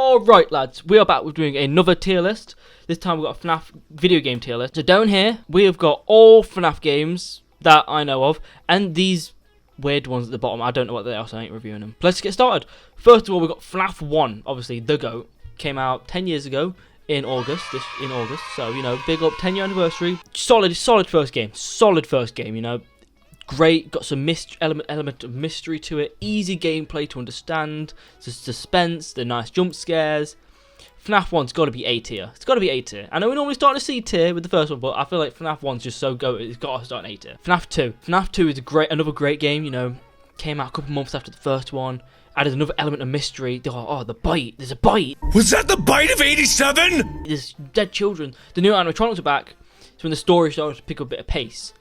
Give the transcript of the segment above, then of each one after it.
Alright lads, we are back with doing another tier list. This time we've got a FNAF video game tier list. So down here, we have got all FNAF games that I know of, and these weird ones at the bottom. I don't know what they are, so I ain't reviewing them. But let's get started. First of all, we've got FNAF 1, obviously the GOAT. Came out 10 years ago in August, so, you know, big up, 10-year anniversary. Solid first game, you know. Great, got some element of mystery to it, easy gameplay to understand, the suspense, the nice jump scares. FNAF 1's got to be A tier. It's got to be A tier. I know we normally start in a C tier with the first one, but I feel like FNAF 1's just so good, it's got to start in A tier. FNAF 2. FNAF 2 is another great game, you know, came out a couple months after the first one, added another element of mystery. Oh, the bite, there's a bite. Was that the bite of 87? There's dead children. The new animatronics are back, so when the story started to pick up a bit of pace.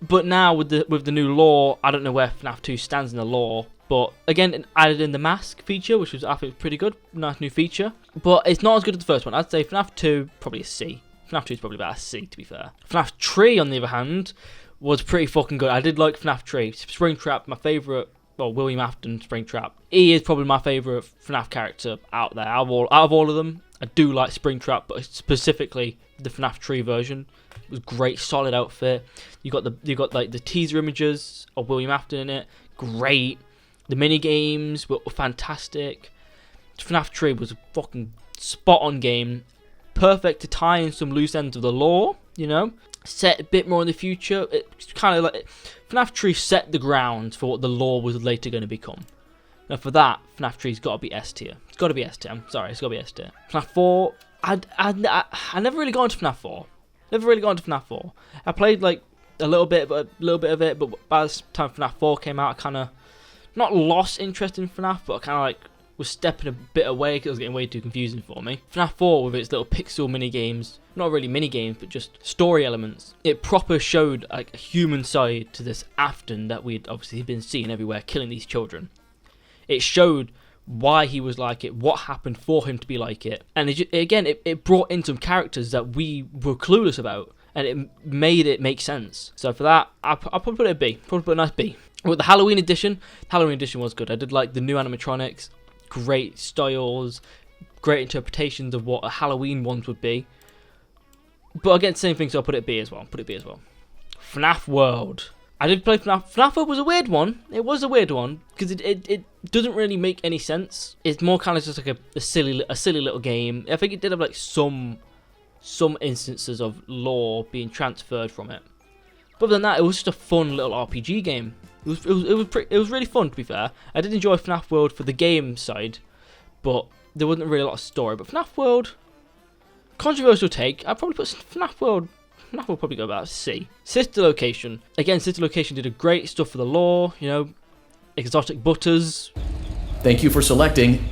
But now with the new lore, I don't know where FNAF 2 stands in the lore. But again, it added in the mask feature, which was I think pretty good, nice new feature. But it's not as good as the first one. I'd say FNAF 2 probably a C. FNAF 2 is probably about a C to be fair. FNAF 3 on the other hand was pretty fucking good. I did like FNAF 3. Springtrap, my favourite. Well, William Afton, Springtrap. He is probably my favourite FNAF character out there. Out of all of them, I do like Springtrap, but specifically the FNAF 3 version. It was great, solid outfit. You got like the teaser images of William Afton in it. Great. The mini games were fantastic. FNAF 3 was a fucking spot on game. Perfect to tie in some loose ends of the lore, you know. Set a bit more in the future. It's kind of like FNAF 3 set the ground for what the lore was later going to become. Now for that, FNAF 3's got to be S tier. It's got to be S tier. I'm sorry, it's got to be S tier. FNAF 4. I never really got into FNAF 4. I played like a little bit of it, but by the time FNAF 4 came out, I kind of not lost interest in FNAF, but I kind of like was stepping a bit away because it was getting way too confusing for me. FNAF 4 with its little pixel mini games, not really mini games, but just story elements. It proper showed like a human side to this Afton that we'd obviously been seeing everywhere, killing these children. It showed why he was like it, what happened for him to be like it, and it brought in some characters that we were clueless about, and it made it make sense. So for that, I'll probably put it a B, probably put a nice B. With the Halloween edition was good. I did like the new animatronics, great styles, great interpretations of what a Halloween ones would be. But again, same thing, so I'll put it B as well. FNAF World. I did play FNAF. FNAF World was a weird one. It was a weird one because it doesn't really make any sense. It's more kind of just like a silly little game. I think it did have like some instances of lore being transferred from it. But other than that, it was just a fun little RPG game. It was really fun to be fair. I did enjoy FNAF World for the game side, but there wasn't really a lot of story. But FNAF World, controversial take. I'd probably put FNAF World will probably go about C. Sister Location. Again, Sister Location did a great stuff for the lore, you know, exotic butters. Thank you for selecting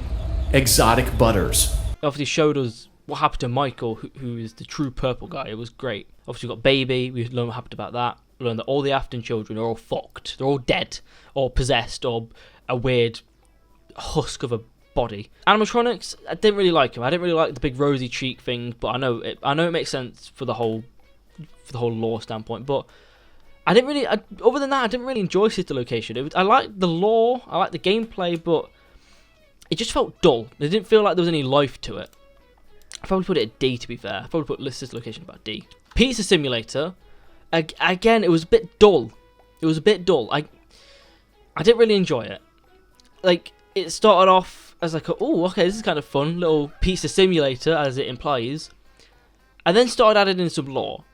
Exotic Butters. It obviously showed us what happened to Michael, who is the true purple guy. It was great. Obviously we got Baby, we learned what happened about that. We learned that all the Afton children are all fucked. They're all dead, or possessed, or a weird husk of a body. Animatronics, I didn't really like him. I didn't really like the big rosy cheek thing, but I know it makes sense for the whole lore standpoint, but other than that, I didn't really enjoy Sister Location. I liked the lore, I liked the gameplay, but it just felt dull. It didn't feel like there was any life to it. I'd probably put it at D, to be fair. I'd probably put Sister Location about D. Pizza Simulator, again, it was a bit dull. I didn't really enjoy it. Like, it started off as like, oh, okay, this is kind of fun, little pizza simulator, as it implies, and then started adding in some lore.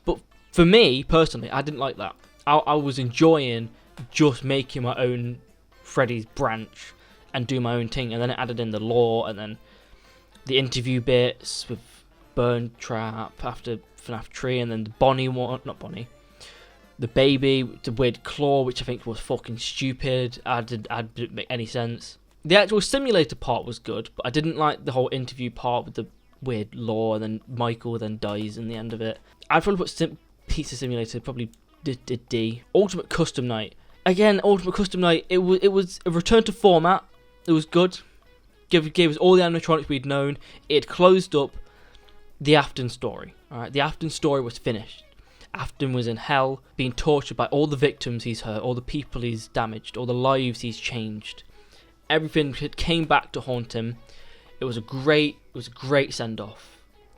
But for me, personally, I didn't like that. I was enjoying just making my own Freddy's branch and do my own thing, and then it added in the lore, and then the interview bits with Burn Trap after FNAF 3, and then the Bonnie one, not Bonnie, the Baby, the weird claw, which I think was fucking stupid. I didn't make any sense. The actual simulator part was good, but I didn't like the whole interview part with the weird lore, and then Michael then dies in the end of it. I'd probably put Pizza Simulator, probably did D. Ultimate Custom Night. Again, Ultimate Custom Night, it was a return to format. It was good. Gave us all the animatronics we'd known. It had closed up the Afton story. Alright, the Afton story was finished. Afton was in hell, being tortured by all the victims he's hurt, all the people he's damaged, all the lives he's changed. Everything came back to haunt him. It was a great send off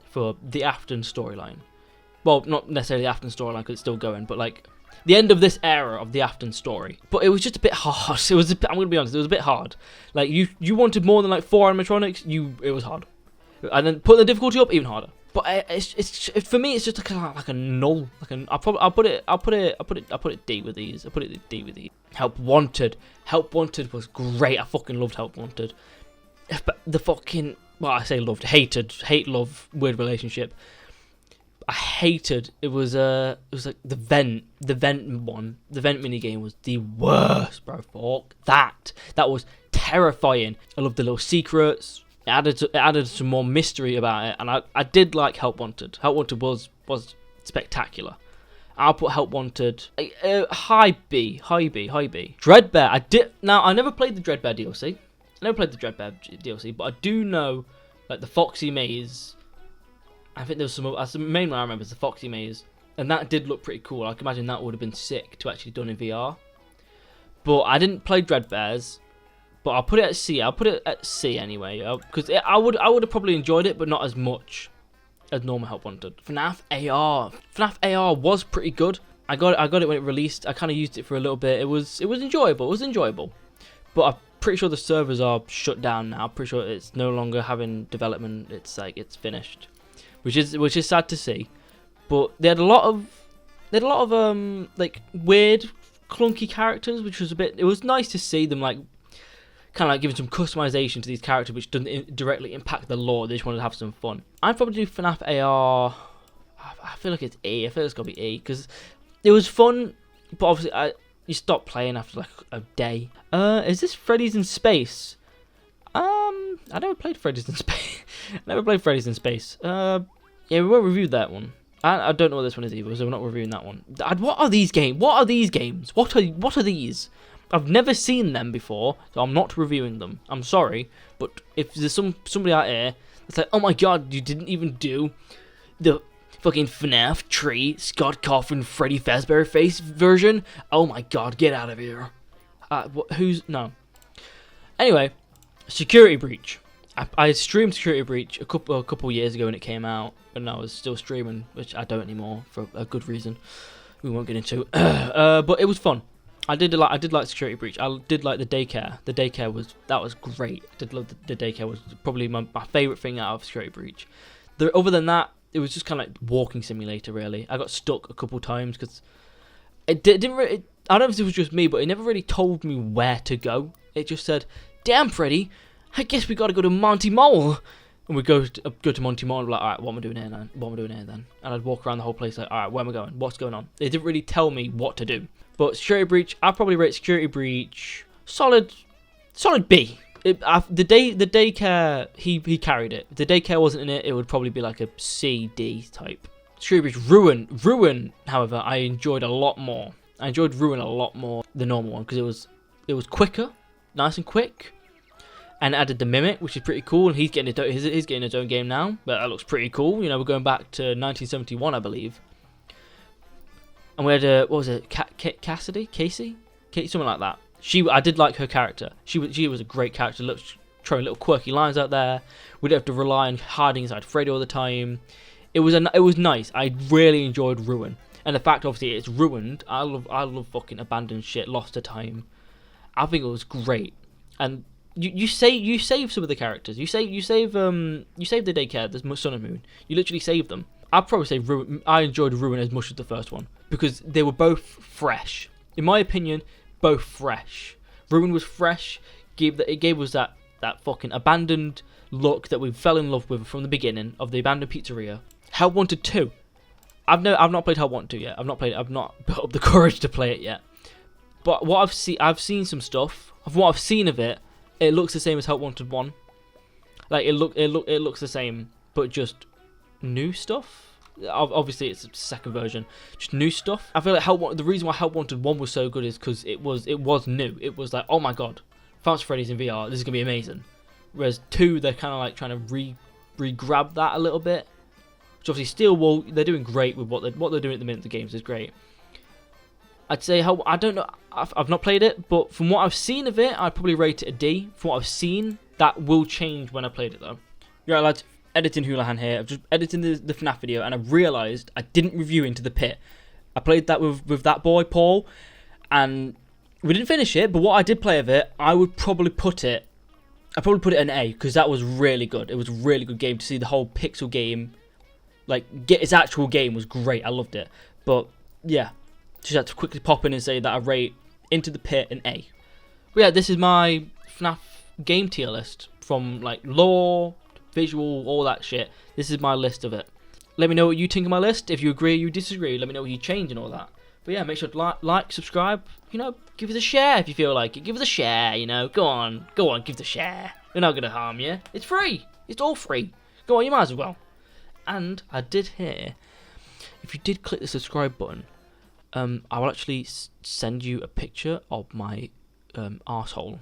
for the Afton storyline. Well, not necessarily the Afton storyline because it's still going, but like the end of this era of the Afton story. But it was just a bit hard. It was. I'm gonna be honest. It was a bit hard. Like you wanted more than like 4 animatronics. It was hard. And then put the difficulty up even harder. But it's for me. It's just like a null. I'll put it D with these. I'll put it D with these. Help Wanted. Help Wanted was great. I fucking loved Help Wanted. But the fucking, well, I say loved, hate love weird relationship. I hated it was like the vent one. The vent minigame was the worst, bro. Fuck that was terrifying. I loved the little secrets. It added some more mystery about it, and I did like Help Wanted. Help Wanted was spectacular. I'll put Help Wanted high B. Dreadbear. I never played the Dreadbear DLC. But I do know like the Foxy Maze. I think there was that's the main one I remember is the Foxy Maze, and that did look pretty cool. I can imagine that would have been sick to actually done in VR. But I didn't play Dreadbears, but I'll put it at C. I'll put it at C anyway, because I would have probably enjoyed it, but not as much as normal Help Wanted. FNAF AR was pretty good. I got it when it released. I kind of used it for a little bit. It was enjoyable. But I'm pretty sure the servers are shut down now. Pretty sure it's no longer having development. It's like it's finished. Which is sad to see, but they had a lot of like weird, clunky characters, which was it was nice to see them like kind of like giving some customization to these characters, which doesn't directly impact the lore. They just wanted to have some fun. I'd probably do FNAF AR. I feel like it's E. I feel it's gotta be E because it was fun, but obviously you stop playing after like a day. Is this Freddy's in Space? I never played Freddy's in Space. Yeah, we won't review that one. I don't know what this one is either, so we're not reviewing that one. What are these games? What are these? I've never seen them before, so I'm not reviewing them. I'm sorry, but if there's somebody out there that's like, oh my god, you didn't even do the fucking FNAF Tree Scott Cawthon Freddy Fazbear Face version. Oh my god, get out of here. No. Anyway. Security Breach. I streamed Security Breach a couple years ago when it came out, and I was still streaming, which I don't anymore for a good reason. We won't get into. But it was fun. I did like Security Breach. I did like the daycare. The daycare was great. I did love the daycare. Was probably my favorite thing out of Security Breach. Other than that, it was just kind of like walking simulator. Really, I got stuck a couple times because it didn't really. I don't know if it was just me, but it never really told me where to go. It just said, damn, Freddy, I guess we gotta go to Monty Mole. And we go to Monty Mole and be like, alright, what am I doing here then? And I'd walk around the whole place like, alright, where am I going? What's going on? They didn't really tell me what to do. But Security Breach, I'd probably rate Security Breach solid B. The daycare, he carried it. If the daycare wasn't in it, it would probably be like a C, D type. Security Breach, Ruin, however, I enjoyed a lot more. I enjoyed Ruin a lot more than the normal one because it was quicker, nice and quick, and added the Mimic, which is pretty cool. And he's getting his own game now, but that looks pretty cool. You know, we're going back to 1971, I believe. And we had what was it, Casey, something like that. I did like her character. She was a great character. Throwing little quirky lines out there. We didn't have to rely on hiding inside Freddy all the time. It was nice. I really enjoyed Ruin. And the fact, obviously, it's ruined. I love fucking abandoned shit, lost to time. I think it was great. And you save some of the characters. You save the daycare, the Sun and Moon. You literally save them. I'd probably say Ruin. I enjoyed Ruin as much as the first one because they were both fresh. In my opinion, both fresh. Ruin was fresh. It gave us that fucking abandoned look that we fell in love with from the beginning of the abandoned pizzeria. Help Wanted 2. I've not played Help Wanted 2 yet. I've not built up the courage to play it yet. But what I've seen some stuff. Of what I've seen of it, it looks the same as Help Wanted 1. Like it looks the same, but just new stuff. Obviously, it's a second version, just new stuff. I feel like the reason why Help Wanted 1 was so good is because it was new. It was like, oh my god, Five Freddy's in VR. This is gonna be amazing. Whereas 2, they're kind of like trying to re-grab that a little bit. Which obviously still, they're doing great with what they're doing at the minute. The games is great. I'd say I don't know. I've not played it, but from what I've seen of it, I'd probably rate it a D. From what I've seen That will change when I played it though. Yeah, lads, editing Houlihan here. I've just edited the FNAF video, and I realised I didn't review Into the Pit. I played that with that boy Paul, and we didn't finish it. But what I did play of it, I would probably put it. I'd probably put it an A, because that was really good. It was a really good game to see the whole pixel game. Like, get its actual game was great. I loved it. But yeah, just had to quickly pop in and say that I rate Into the Pit an A. But yeah, this is my FNAF game tier list, from like lore, visual, all that shit. This is my list of it. Let me know what you think of my list. If you agree, you disagree. Let me know what you change and all that. But yeah, make sure to like, subscribe. You know, give us a share if you feel like it. Give us a share. You know, go on, give us a share. We're not gonna harm you. It's free. It's all free. Go on, you might as well. And I did hear, if you did click the subscribe button, I will actually send you a picture of my arsehole.